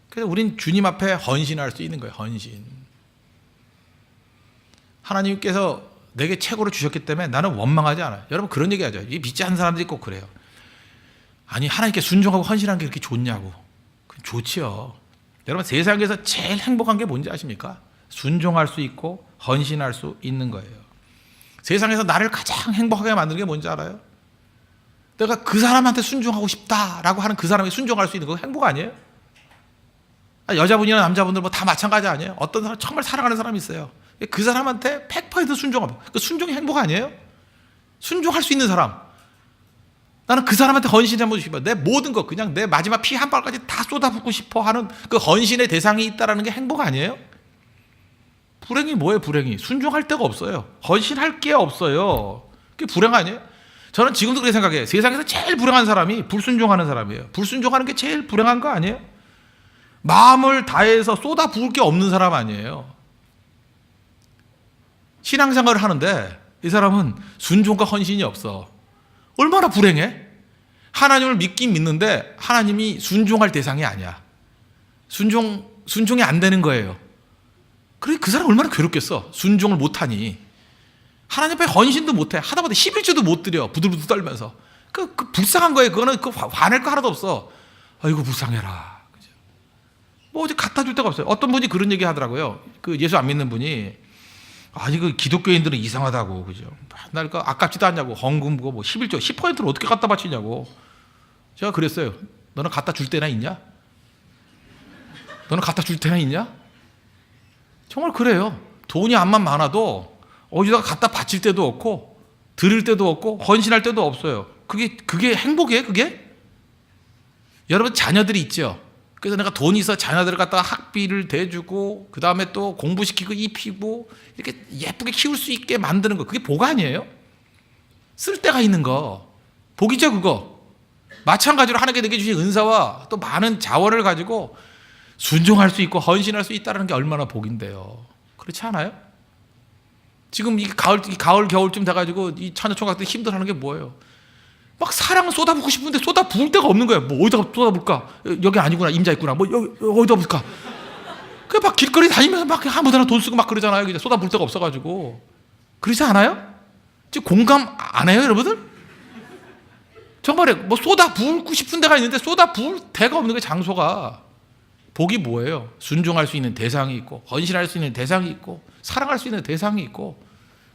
그래서 우린 주님 앞에 헌신할 수 있는 거예요. 헌신. 하나님께서 내게 최고로 주셨기 때문에 나는 원망하지 않아요. 여러분 그런 얘기 하죠. 믿지 않는 사람들이 꼭 그래요. 아니 하나님께 순종하고 헌신하는 게 그렇게 좋냐고. 좋지요. 여러분 세상에서 제일 행복한 게 뭔지 아십니까? 순종할 수 있고 헌신할 수 있는 거예요. 세상에서 나를 가장 행복하게 만드는 게 뭔지 알아요? 내가 그 사람한테 순종하고 싶다라고 하는 그 사람에게 순종할 수 있는 거 행복 아니에요? 여자분이나 남자분들 뭐 다 마찬가지 아니에요? 어떤 사람 정말 사랑하는 사람이 있어요. 그 사람한테 100% 순종합니다. 그 순종이 행복 아니에요? 순종할 수 있는 사람. 나는 그 사람한테 헌신하고 싶어. 내 모든 것 그냥 내 마지막 피 한 방울까지 다 쏟아붓고 싶어 하는 그 헌신의 대상이 있다는 게 행복 아니에요? 불행이 뭐예요? 불행이 순종할 데가 없어요. 헌신할 게 없어요. 그게 불행 아니에요? 저는 지금도 그렇게 생각해요. 세상에서 제일 불행한 사람이 불순종하는 사람이에요. 불순종하는 게 제일 불행한 거 아니에요? 마음을 다해서 쏟아 부을 게 없는 사람 아니에요. 신앙생활을 하는데 이 사람은 순종과 헌신이 없어. 얼마나 불행해? 하나님을 믿긴 믿는데 하나님이 순종할 대상이 아니야. 순종이 안 되는 거예요. 그래 그 사람 얼마나 괴롭겠어. 순종을 못하니. 하나님 앞에 헌신도 못해. 하다 보다 11조도 못 드려. 부들부들 떨면서. 그 불쌍한 거예요. 그거는 화낼 거 하나도 없어. 아이고 불쌍해라. 뭐 어디 갖다 줄 데가 없어요. 어떤 분이 그런 얘기 하더라고요. 그 예수 안 믿는 분이 아니 그 기독교인들은 이상하다고 그죠. 맨날 그 아깝지도 않냐고 헌금 뭐 11조 10%를 어떻게 갖다 바치냐고. 제가 그랬어요. 너는 갖다 줄 때나 있냐? 너는 갖다 줄 때나 있냐? 정말 그래요. 돈이 암만 많아도 어디다가 갖다 바칠 때도 없고 드릴 때도 없고 헌신할 때도 없어요. 그게 행복이에요? 그게? 여러분 자녀들이 있죠. 그래서 내가 돈이 있어 자녀들을 갖다가 학비를 대주고 그 다음에 또 공부시키고 입히고 이렇게 예쁘게 키울 수 있게 만드는 거 그게 복 아니에요? 쓸 데가 있는 거 복이죠 그거. 마찬가지로 하나님께 내게 주신 은사와 또 많은 자원을 가지고 순종할 수 있고 헌신할 수 있다는 게 얼마나 복인데요. 그렇지 않아요? 지금 이 가을 겨울쯤 돼가지고 이 처녀총각들 힘들어하는 게 뭐예요? 막 사랑을 쏟아붓고 싶은데 쏟아부을 데가 없는 거예요. 뭐 어디다가 쏟아부을까? 여기 아니구나 임자 있구나. 뭐 여기 어디다 부을까? 그 막 길거리 다니면서 막 아무데나 돈 쓰고 막 그러잖아요. 그냥 쏟아부을 데가 없어가지고 그러지 않아요? 지금 공감 안 해요, 여러분들? 정말에 뭐 쏟아부고 싶은 데가 있는데 쏟아부을 데가 없는 게 장소가. 복이 뭐예요? 순종할 수 있는 대상이 있고 헌신할 수 있는 대상이 있고 사랑할 수 있는 대상이 있고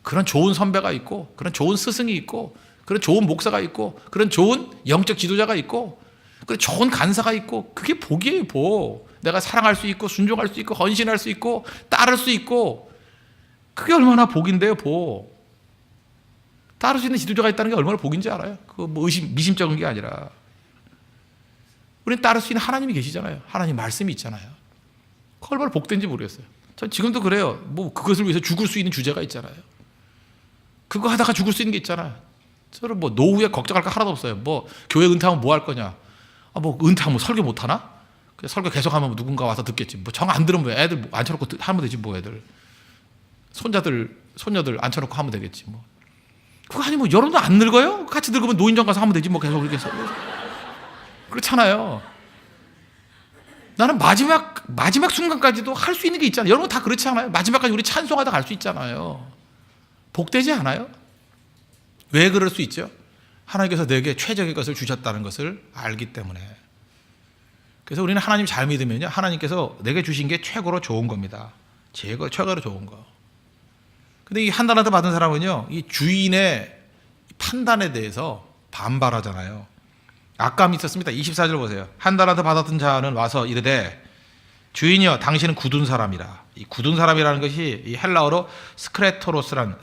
그런 좋은 선배가 있고 그런 좋은 스승이 있고 그런 좋은 목사가 있고 그런 좋은 영적 지도자가 있고 그런 좋은 간사가 있고 그게 복이에요. 복. 내가 사랑할 수 있고 순종할 수 있고 헌신할 수 있고 따를 수 있고 그게 얼마나 복인데요. 복. 따를 수 있는 지도자가 있다는 게 얼마나 복인지 알아요? 그거 뭐 미심쩍은 게 아니라 우리는 따를 수 있는 하나님이 계시잖아요. 하나님 말씀이 있잖아요. 그 얼마나 복된지 모르겠어요. 전 지금도 그래요. 뭐 그것을 위해서 죽을 수 있는 주제가 있잖아요. 그거 하다가 죽을 수 있는 게 있잖아요. 저는 뭐 노후에 걱정할 거 하나도 없어요. 뭐 교회 은퇴하면 뭐 할 거냐? 뭐 은퇴하면 설교 못 하나? 설교 계속하면 누군가 와서 듣겠지. 뭐 정 안 들으면 뭐 애들 앉혀놓고 하면 되지 뭐 애들. 손녀들 앉혀놓고 하면 되겠지 뭐. 그거 아니면 여러분도 안 늙어요? 같이 늙으면 노인정 가서 하면 되지 뭐 계속 이렇게 해서. 그렇잖아요. 나는 마지막 순간까지도 할 수 있는 게 있잖아요. 여러분 다 그렇지 않아요? 마지막까지 우리 찬송하다 갈 수 있잖아요. 복되지 않아요? 왜 그럴 수 있죠? 하나님께서 내게 최적의 것을 주셨다는 것을 알기 때문에. 그래서 우리는 하나님 잘 믿으면요, 하나님께서 내게 주신 게 최고로 좋은 겁니다. 최고로 좋은 거. 근데 이 한 달란트 받은 사람은요, 이 주인의 판단에 대해서 반발하잖아요. 악감이 있었습니다. 24절 보세요. 한 달란트 받았던 자는 와서 이르되 주인이여 당신은 굳은 사람이라. 이 굳은 사람이라는 것이 이 헬라어로 스크레토로스란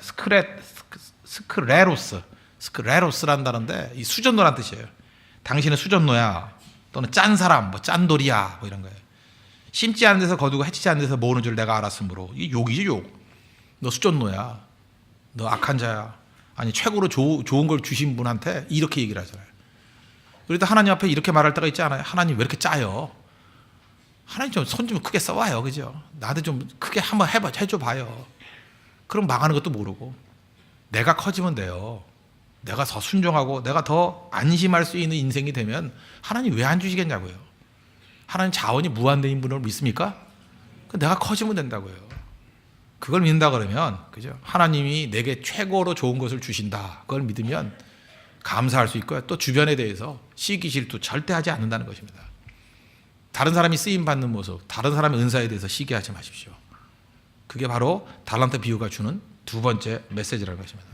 스크레로스란다는데 이 수전노란 뜻이에요. 당신은 수전노야. 또는 짠 사람, 뭐 짠돌이야, 뭐 이런 거예요. 심지 않은 데서 거두고 해치지 않은 데서 모으는 줄 내가 알았으므로. 이 욕이지 욕. 너 수전노야. 너 악한 자야. 아니 최고로 좋은 걸 주신 분한테 이렇게 얘기를 하잖아요. 그래도 하나님 앞에 이렇게 말할 때가 있지 않아요? 하나님 왜 이렇게 짜요? 하나님 좀 손 좀 크게 써봐요. 그죠? 나도 좀 크게 한번 해줘 봐요. 그럼 망하는 것도 모르고. 내가 커지면 돼요. 내가 더 순종하고 내가 더 안심할 수 있는 인생이 되면 하나님 왜 안 주시겠냐고요. 하나님 자원이 무한대인 분을 믿습니까? 내가 커지면 된다고요. 그걸 믿는다 그러면, 그죠? 하나님이 내게 최고로 좋은 것을 주신다. 그걸 믿으면 감사할 수 있고요. 또 주변에 대해서 시기 질투 절대 하지 않는다는 것입니다. 다른 사람이 쓰임 받는 모습, 다른 사람의 은사에 대해서 시기하지 마십시오. 그게 바로 달란트 비유가 주는 두 번째 메시지라는 것입니다.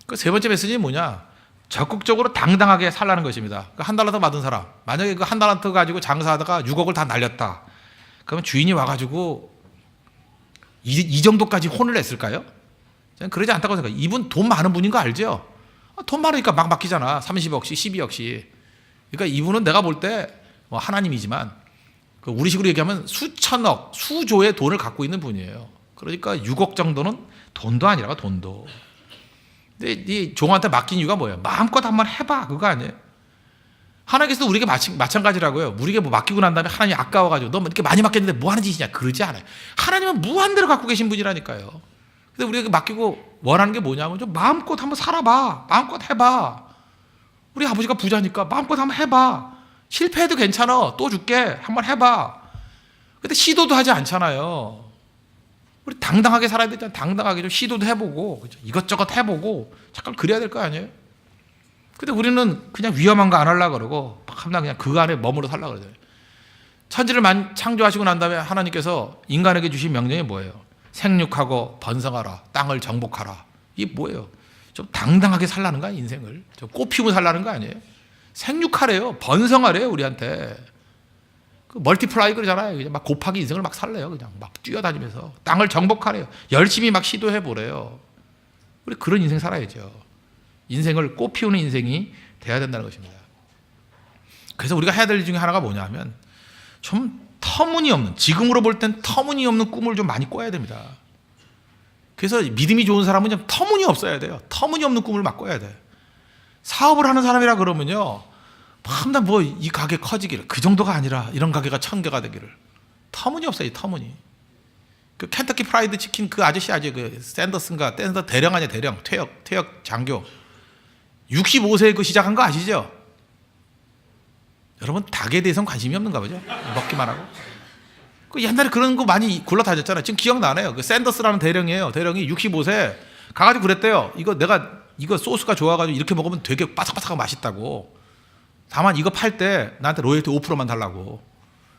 그 세 번째 메시지는 뭐냐? 적극적으로 당당하게 살라는 것입니다. 한 달란트 받은 사람, 만약에 그 한 달란트 가지고 장사하다가 6억을 다 날렸다. 그러면 주인이 와가지고 이 정도까지 혼을 냈을까요? 저는 그러지 않다고 생각해요. 이분 돈 많은 분인 거 알죠? 돈 많으니까 막 맡기잖아. 30억씩, 12억씩. 그러니까 이분은 내가 볼 때 뭐 하나님이지만 우리식으로 얘기하면 수천억, 수조의 돈을 갖고 있는 분이에요. 그러니까 6억 정도는 돈도 아니라고, 돈도. 근데 이 종한테 맡긴 이유가 뭐예요? 마음껏 한번 해봐, 그거 아니에요? 하나님께서도 우리에게 마찬가지라고요. 우리에게 뭐 맡기고 난 다음에 하나님이 아까워가지고 너 이렇게 많이 맡겼는데 뭐 하는 짓이냐, 그러지 않아요. 하나님은 무한대로 갖고 계신 분이라니까요. 근데 우리에게 맡기고 원하는 게 뭐냐면 좀 마음껏 한번 살아봐, 마음껏 해봐. 우리 아버지가 부자니까 마음껏 한번 해봐. 실패해도 괜찮아, 또 줄게, 한번 해봐. 근데 시도도 하지 않잖아요. 우리 당당하게 살아야 되잖아요. 당당하게 좀 시도도 해보고, 그렇죠? 이것저것 해보고 잠깐 그래야 될 거 아니에요? 근데 우리는 그냥 위험한 거 안 하려고 그러고 항상 그냥 그 안에 머물러 살려고 그러잖아요. 천지를 창조하시고 난 다음에 하나님께서 인간에게 주신 명령이 뭐예요? 생육하고 번성하라, 땅을 정복하라. 이게 뭐예요? 좀 당당하게 살라는 거 아니에요? 인생을 좀 꽃피우고 살라는 거 아니에요? 생육하래요, 번성하래요. 우리한테 그 멀티플라이 그러잖아요. 그냥 막 곱하기 인생을 막 살래요. 그냥 막 뛰어다니면서 땅을 정복하래요. 열심히 막 시도해 보래요. 우리 그런 인생 살아야죠. 인생을 꽃피우는 인생이 돼야 된다는 것입니다. 그래서 우리가 해야 될 일 중에 하나가 뭐냐면 좀 터무니없는, 지금으로 볼 땐 터무니없는 꿈을 좀 많이 꿔야 됩니다. 그래서 믿음이 좋은 사람은 좀 터무니없어야 돼요. 터무니없는 꿈을 막 꿔야 돼. 사업을 하는 사람이라 그러면요, 밤낮 뭐 이 가게 커지기를, 그 정도가 아니라 이런 가게가 1000개가 되기를. 터무니없어요, 터무니. 그 켄터키 프라이드 치킨 그 아저씨 그 샌더슨가 샌더 대령 아니야, 대령. 퇴역 장교. 65세에 그 시작한 거 아시죠? 여러분 닭에 대해서는 관심이 없는가 보죠? 먹기만 하고. 그 옛날에 그런 거 많이 굴러다녔잖아요. 지금 기억나네요. 그 샌더스라는 대령이에요. 대령이 65세 가가지고 그랬대요. 이거 소스가 좋아가지고 이렇게 먹으면 되게 바삭바삭하고 맛있다고. 다만 이거 팔 때 나한테 로열티 5%만 달라고.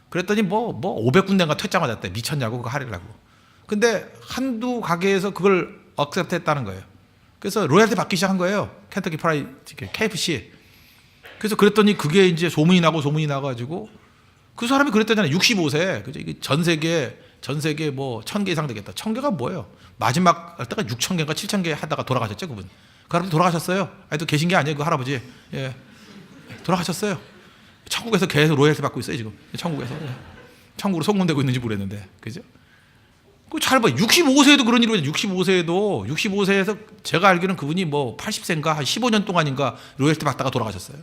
그랬더니 뭐 500군데인가 퇴짜가 됐대. 미쳤냐고 그거 하려고. 근데 한두 가게에서 그걸 억셉트 했다는 거예요. 그래서 로열티 받기 시작한 거예요. 켄터키 프라이 치킨, KFC. 그래서 그랬더니 그게 이제 소문이 나가지고 그 사람이 그랬다잖아요. 65세. 그죠? 이게 전 세계 뭐 1000개 이상 되겠다. 1000개가 뭐예요? 마지막 할 때가 6000개인가 7000개 하다가 돌아가셨죠, 그분. 그 할아버지 돌아가셨어요. 아직도 계신 게 아니에요, 그 할아버지. 예. 돌아가셨어요. 천국에서 계속 로열티 받고 있어요, 지금. 천국에서. 천국으로 송금되고 있는지 모르겠는데. 그죠? 잘 봐. 65세에도 그런 일이 있어요. 65세에서 제가 알기로는 그분이 뭐 80세인가 한 15년 동안인가 로열티 받다가 돌아가셨어요.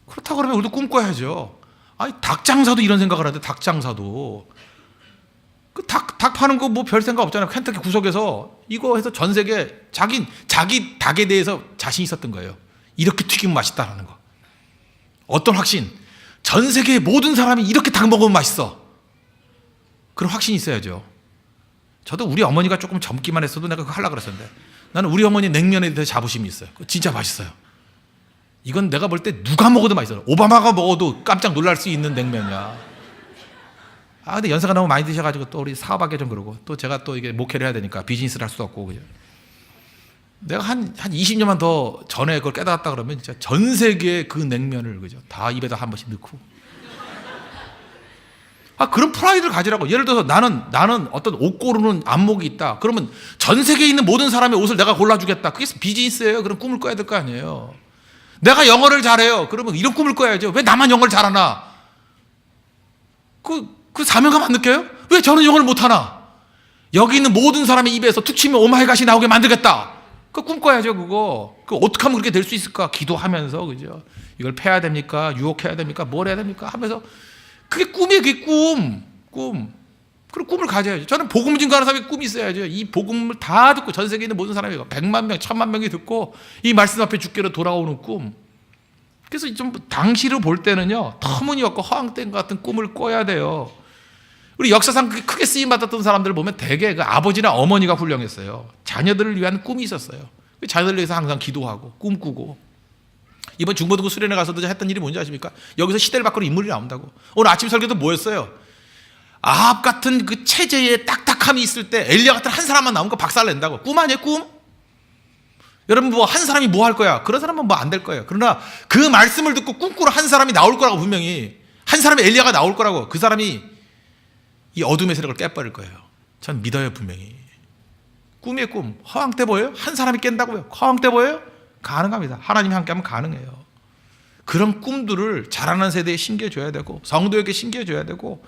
그렇다고 그러면 우리도 꿈꿔야죠. 아니, 닭 장사도 이런 생각을 하는데, 닭 장사도. 그 닭 파는 거 뭐 별 생각 없잖아요. 켄터키 구석에서 이거 해서 전 세계 자기 닭에 대해서 자신 있었던 거예요. 이렇게 튀기면 맛있다라는 거. 어떤 확신? 전 세계의 모든 사람이 이렇게 닭 먹으면 맛있어. 그런 확신이 있어야죠. 저도 우리 어머니가 조금 젊기만 했어도 내가 그거 하려고 그랬었는데, 나는 우리 어머니 냉면에 대해 자부심이 있어요. 진짜 맛있어요. 이건 내가 볼 때 누가 먹어도 맛있어요. 오바마가 먹어도 깜짝 놀랄 수 있는 냉면이야. 근데 연세가 너무 많이 드셔가지고 또 우리 사업하기 좀 그러고, 또 제가 또 이게 목회를 해야 되니까 비즈니스를 할 수도 없고, 그죠? 내가 한 20년만 더 전에 그걸 깨달았다 그러면 진짜 전 세계의 그 냉면을, 그죠? 다 입에다 한 번씩 넣고. 그런 프라이드를 가지라고. 예를 들어서 나는 어떤 옷 고르는 안목이 있다. 그러면 전 세계에 있는 모든 사람의 옷을 내가 골라주겠다. 그게 비즈니스예요. 그런 꿈을 꿔야 될 거 아니에요. 내가 영어를 잘해요. 그러면 이런 꿈을 꿔야죠. 왜 나만 영어를 잘하나? 그 사명감 안 느껴요? 왜 저는 영어를 못하나? 여기 있는 모든 사람의 입에서 툭 치면 오마이갓이 나오게 만들겠다. 그 꿈꿔야죠, 그거. 그 어떻게 하면 그렇게 될 수 있을까? 기도하면서, 그죠? 이걸 패야 됩니까? 유혹해야 됩니까? 뭘 해야 됩니까? 하면서 그게 꿈이에요, 그게 꿈. 그런 꿈을 가져야죠. 저는 복음 증거하는 사람이 꿈이 있어야죠. 이 복음을 다 듣고 전 세계에 있는 모든 사람이 100만 명, 1000만 명이 듣고 이 말씀 앞에 주께로 돌아오는 꿈. 그래서 좀 당시로 볼 때는요, 터무니없고 허황된 것 같은 꿈을 꿔야 돼요. 우리 역사상 크게 쓰임 받았던 사람들을 보면 대개 그 아버지나 어머니가 훌륭했어요. 자녀들을 위한 꿈이 있었어요. 자녀들을 위해서 항상 기도하고 꿈꾸고. 이번 중고등부 수련회 가서도 했던 일이 뭔지 아십니까? 여기서 시대를 바꾸는 인물이 나온다고. 오늘 아침 설교도 뭐였어요? 아합 같은 그 체제에 딱딱함이 있을 때 엘리야 같은 한 사람만 나오면 박살 낸다고. 꿈 아니에요, 꿈? 여러분, 뭐 한 사람이 뭐 할 거야? 그런 사람은 뭐 안 될 거예요. 그러나 그 말씀을 듣고 꿈꾸러 한 사람이 나올 거라고, 분명히 한 사람의 엘리야가 나올 거라고. 그 사람이 이 어둠의 세력을 깨버릴 거예요. 전 믿어요, 분명히. 꿈이에요, 꿈. 허황돼 보여요? 한 사람이 깬다고요? 허황돼 보여요? 가능합니다. 하나님이 함께하면 가능해요. 그런 꿈들을 자라는 세대에 심겨줘야 되고, 성도에게 심겨줘야 되고,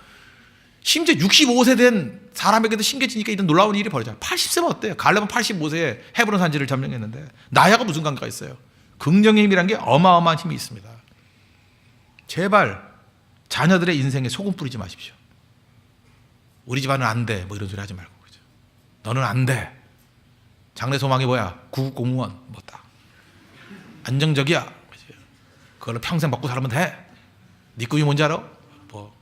심지어 65세 된 사람에게도 심겨지니까 이런 놀라운 일이 벌어져요. 80세면 어때요? 갈렙은 85세에 헤브론 산지를 점령했는데 나야가 무슨 관계가 있어요? 긍정의 힘이란 게 어마어마한 힘이 있습니다. 제발 자녀들의 인생에 소금 뿌리지 마십시오. 우리 집안은 안 돼, 뭐 이런 소리 하지 말고, 그죠? 너는 안 돼. 장래 소망이 뭐야? 구급 공무원, 뭐다. 안정적이야. 그죠? 그걸로 평생 먹고 살면 돼. 네 꿈이 뭔지 알아? 뭐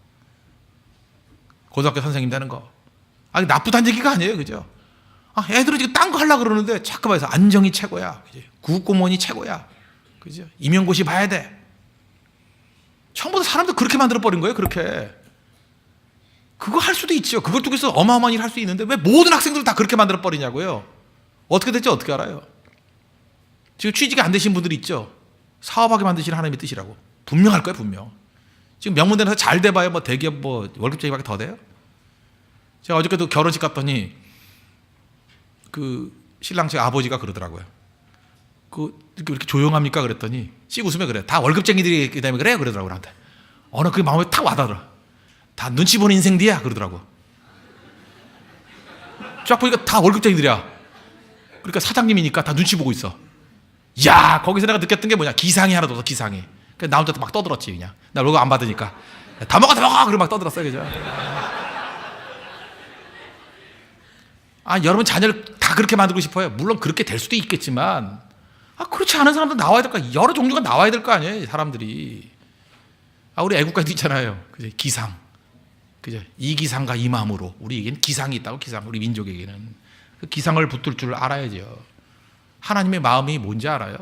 고등학교 선생님 되는 거. 아니, 나쁘다는 얘기가 아니에요, 그죠? 애들은 지금 딴 거 하려고 그러는데 자꾸만 해서 안정이 최고야, 그죠? 구급 공무원이 최고야, 그죠? 임용고시 봐야 돼. 처음부터 사람들 그렇게 만들어 버린 거예요, 그렇게. 그거 할 수도 있죠. 그걸 통해서 어마어마한 일 할 수 있는데 왜 모든 학생들을 다 그렇게 만들어 버리냐고요. 어떻게 될지 어떻게 알아요? 지금 취직이 안 되신 분들이 있죠. 사업하게 만드시는 하나님의 뜻이라고. 분명할 거예요, 분명. 지금 명문대에서 잘 돼봐야 뭐 대기업 뭐 월급쟁이밖에 더 돼요? 제가 어저께도 결혼식 갔더니 그 신랑 제 아버지가 그러더라고요. 이렇게 조용합니까? 그랬더니 씩 웃으며 그래. 다 월급쟁이들이기 때문에 그래요, 그러더라고요. 나한테. 어느 그게 마음에 탁 와닿더라. 다 눈치 보는 인생들이야, 그러더라고. 쫙 보니까 다 월급쟁이들이야. 그러니까 사장님이니까 다 눈치 보고 있어. 야, 거기서 내가 느꼈던 게 뭐냐? 기상이 하나도 없어, 기상이. 그래서 나 혼자 막 떠들었지, 그냥. 나 월급 안 받으니까. 다 먹어! 그러고 막 떠들었어요, 그죠? 여러분 자녀를 다 그렇게 만들고 싶어요. 물론 그렇게 될 수도 있겠지만, 그렇지 않은 사람도 나와야 될 거 아니에요. 여러 종류가 나와야 될 거 아니에요, 사람들이. 우리 애국가도 있잖아요. 그죠? 기상. 그죠? 이 기상과 이 마음으로. 우리에게는 기상이 있다고, 기상. 우리 민족에게는. 그 기상을 붙들 줄 알아야죠. 하나님의 마음이 뭔지 알아요?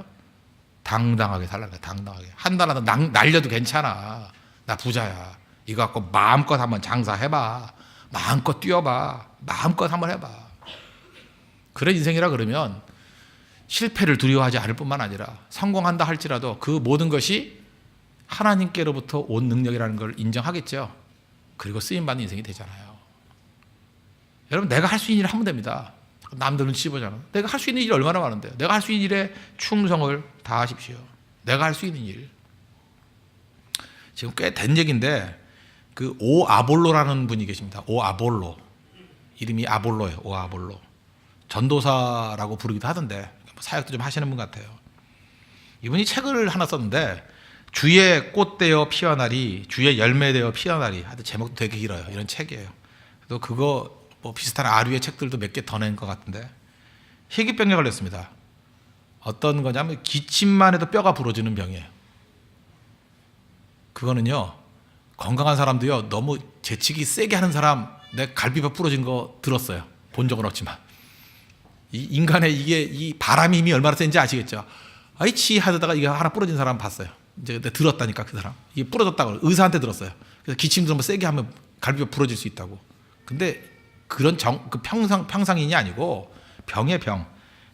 당당하게 살라는 거야, 당당하게. 한 달 하나 날려도 괜찮아. 나 부자야. 이거 갖고 마음껏 한번 장사해봐. 마음껏 뛰어봐. 마음껏 한번 해봐. 그런 인생이라 그러면 실패를 두려워하지 않을 뿐만 아니라 성공한다 할지라도 그 모든 것이 하나님께로부터 온 능력이라는 걸 인정하겠죠. 그리고 쓰임받는 인생이 되잖아요. 여러분, 내가 할 수 있는 일을 하면 됩니다. 남들 눈치 보잖아. 내가 할 수 있는 일이 얼마나 많은데요. 내가 할 수 있는 일에 충성을 다하십시오. 내가 할 수 있는 일. 지금 꽤 된 얘기인데 그 오아볼로라는 분이 계십니다. 오아볼로. 이름이 아볼로예요. 오아볼로. 전도사라고 부르기도 하던데 사역도 좀 하시는 분 같아요. 이분이 책을 하나 썼는데 주의 꽃되어 피어나리, 주의 열매되어 피어나리. 하여튼 제목도 되게 길어요. 이런 책이에요. 또 그거 뭐 비슷한 아류의 책들도 몇 개 더 낸 것 같은데 희귀병에 걸렸습니다. 어떤 거냐면 기침만 해도 뼈가 부러지는 병이에요. 그거는요, 건강한 사람도요, 너무 재치기 세게 하는 사람 내 갈비뼈 부러진 거 들었어요. 본 적은 없지만 이 인간의 이 바람의 힘이 얼마나 센지 아시겠죠? 치 하다가 이게 하나 부러진 사람 봤어요. 이제 들었다니까, 그 사람 이게 부러졌다고 의사한테 들었어요. 그래서 기침도 한번 세게 하면 갈비뼈 부러질 수 있다고. 근데 그런 그 평상인이 아니고 병의 병.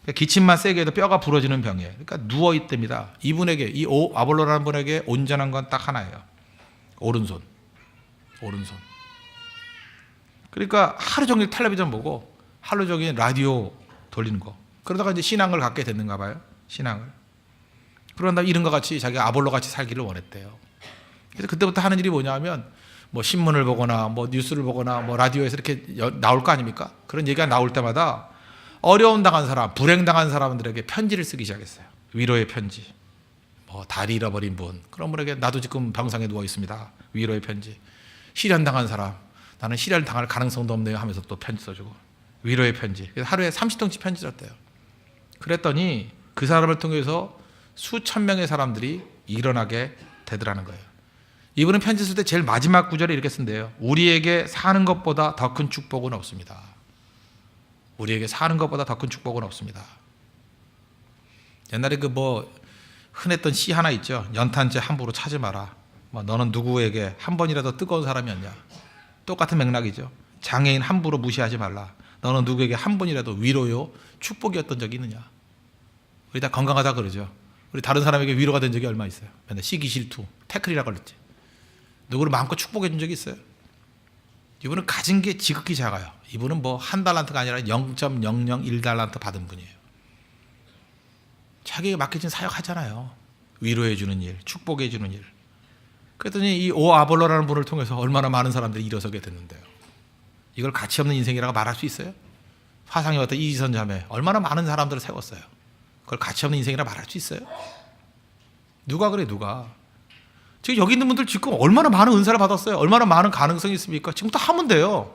그러니까 기침만 세게 해도 뼈가 부러지는 병이에요. 그러니까 누워 있답니다. 이분에게, 이 아볼로라는 분에게 온전한 건 딱 하나예요. 오른손. 그러니까 하루 종일 텔레비전 보고 하루 종일 라디오 돌리는 거. 그러다가 이제 신앙을 갖게 됐는가 봐요. 신앙을. 그런다 이른과 같이 자기가 아볼로 같이 살기를 원했대요. 그래서 그때부터 하는 일이 뭐냐면 뭐 신문을 보거나 뭐 뉴스를 보거나 뭐 라디오에서 이렇게 나올 거 아닙니까? 그런 얘기가 나올 때마다 어려움 당한 사람, 불행 당한 사람들에게 편지를 쓰기 시작했어요. 위로의 편지. 뭐 다리 잃어버린 분, 그런 분에게 나도 지금 병상에 누워 있습니다. 위로의 편지. 실현 당한 사람, 나는 실현 당할 가능성도 없네요 하면서 또 편지 써주고 위로의 편지. 그래서 하루에 30통씩 편지 썼대요. 그랬더니 그 사람을 통해서 수천 명의 사람들이 일어나게 되더라는 거예요. 이분은 편지 쓸 때 제일 마지막 구절에 이렇게 쓴대요. 우리에게 사는 것보다 더 큰 축복은 없습니다. 우리에게 사는 것보다 더 큰 축복은 없습니다. 옛날에 그 흔했던 시 하나 있죠. 연탄재 함부로 차지 마라. 너는 누구에게 한 번이라도 뜨거운 사람이었냐. 똑같은 맥락이죠. 장애인 함부로 무시하지 말라. 너는 누구에게 한 번이라도 위로요 축복이었던 적이 있느냐. 우리 다 건강하다 그러죠. 우리 다른 사람에게 위로가 된 적이 얼마 있어요. 맨날 시기 질투, 태클이라고 그랬지. 누구를 마음껏 축복해 준 적이 있어요. 이분은 가진 게 지극히 작아요. 이분은 한 달란트가 아니라 0.001달란트 받은 분이에요. 자기에게 맡겨진 사역 하잖아요. 위로해 주는 일, 축복해 주는 일. 그랬더니 이 오아볼로라는 분을 통해서 얼마나 많은 사람들이 일어서게 됐는데요. 이걸 가치 없는 인생이라고 말할 수 있어요? 화상에 왔던 이지선 자매 얼마나 많은 사람들을 세웠어요. 그걸 가치 없는 인생이라고 말할 수 있어요? 누가 그래 누가? 지금 여기 있는 분들 지금 얼마나 많은 은사를 받았어요? 얼마나 많은 가능성이 있습니까? 지금부터 하면 돼요.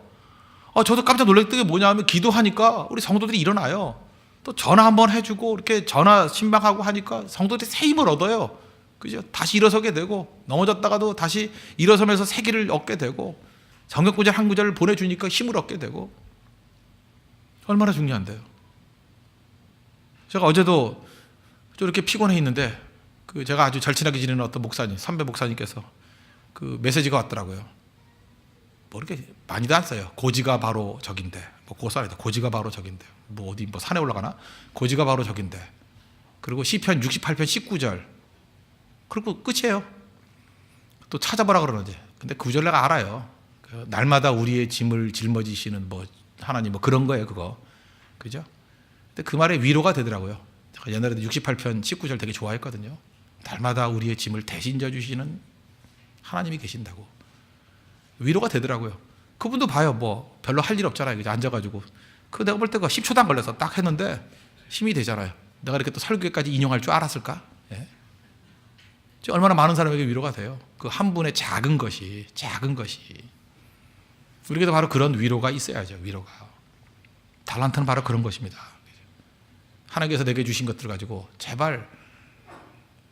저도 깜짝 놀랐던 게 뭐냐면 기도하니까 우리 성도들이 일어나요. 또 전화 한번 해주고 이렇게 전화 신방하고 하니까 성도들이 새 힘을 얻어요. 그죠? 다시 일어서게 되고 넘어졌다가도 다시 일어서면서 새기를 얻게 되고 성경 구절 한 구절을 보내주니까 힘을 얻게 되고 얼마나 중요한데요. 제가 어제도 좀 이렇게 피곤해 있는데 제가 아주 절친하게 지내는 어떤 목사님, 선배 목사님께서 그 메시지가 왔더라고요. 이렇게 많이도 안 써요. 고지가 바로 적인데, 그거 써야 돼. 고지가 바로 적인데, 어디 산에 올라가나? 고지가 바로 적인데. 그리고 시편 68편 19절. 그리고 끝이에요. 또 찾아보라 그러는데, 근데 그 구절 내가 알아요. 날마다 우리의 짐을 짊어지시는 하나님 그런 거예요, 그거. 그죠? 근데 그 말에 위로가 되더라고요. 제가 옛날에도 68편 19절 되게 좋아했거든요. 날마다 우리의 짐을 대신 져주시는 하나님이 계신다고. 위로가 되더라고요. 그분도 봐요. 별로 할 일 없잖아요. 그죠? 앉아가지고. 내가 볼 때 10초도 안 걸려서 딱 했는데 힘이 되잖아요. 내가 이렇게 또 설교까지 인용할 줄 알았을까? 예? 얼마나 많은 사람에게 위로가 돼요. 그 한 분의 작은 것이. 우리에게도 바로 그런 위로가 있어야죠. 위로가. 달란트는 바로 그런 것입니다. 하나님께서 내게 주신 것들 가지고 제발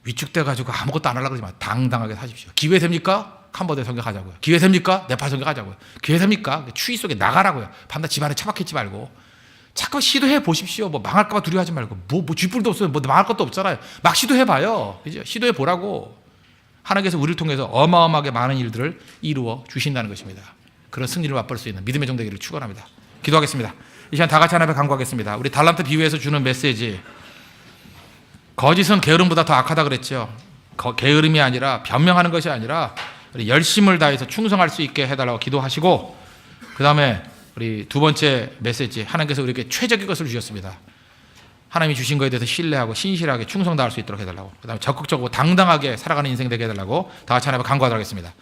위축돼 가지고 아무것도 안 하려고 그러지 마. 당당하게 사십시오. 기회 됩니까? 캄보디아 선교하자고요. 기회 됩니까? 네팔 선교하자고요. 기회 됩니까? 추위 속에 나가라고요. 밤낮 집안에 처박히지 말고 자꾸 시도해 보십시오. 망할까 봐 두려워하지 말고 쥐뿔도 없어요. 망할 것도 없잖아요. 막 시도해 봐요. 그죠? 시도해 보라고. 하나님께서 우리를 통해서 어마어마하게 많은 일들을 이루어 주신다는 것입니다. 그런 승리를 맛볼 수 있는 믿음의 정되기를 축원합니다. 기도하겠습니다. 이 시간 다 같이 하나님 앞에 간구하겠습니다. 우리 달란트 비유에서 주는 메시지, 거짓은 게으름보다 더 악하다 그랬죠. 게으름이 아니라 변명하는 것이 아니라 우리 열심을 다해서 충성할 수 있게 해달라고 기도하시고, 그 다음에 우리 두 번째 메시지, 하나님께서 우리에게 최적의 것을 주셨습니다. 하나님이 주신 것에 대해서 신뢰하고 신실하게 충성 다할 수 있도록 해달라고, 그 다음에 적극적으로 당당하게 살아가는 인생 되게 해달라고 다 같이 하나님 앞에 간구하도록 하겠습니다.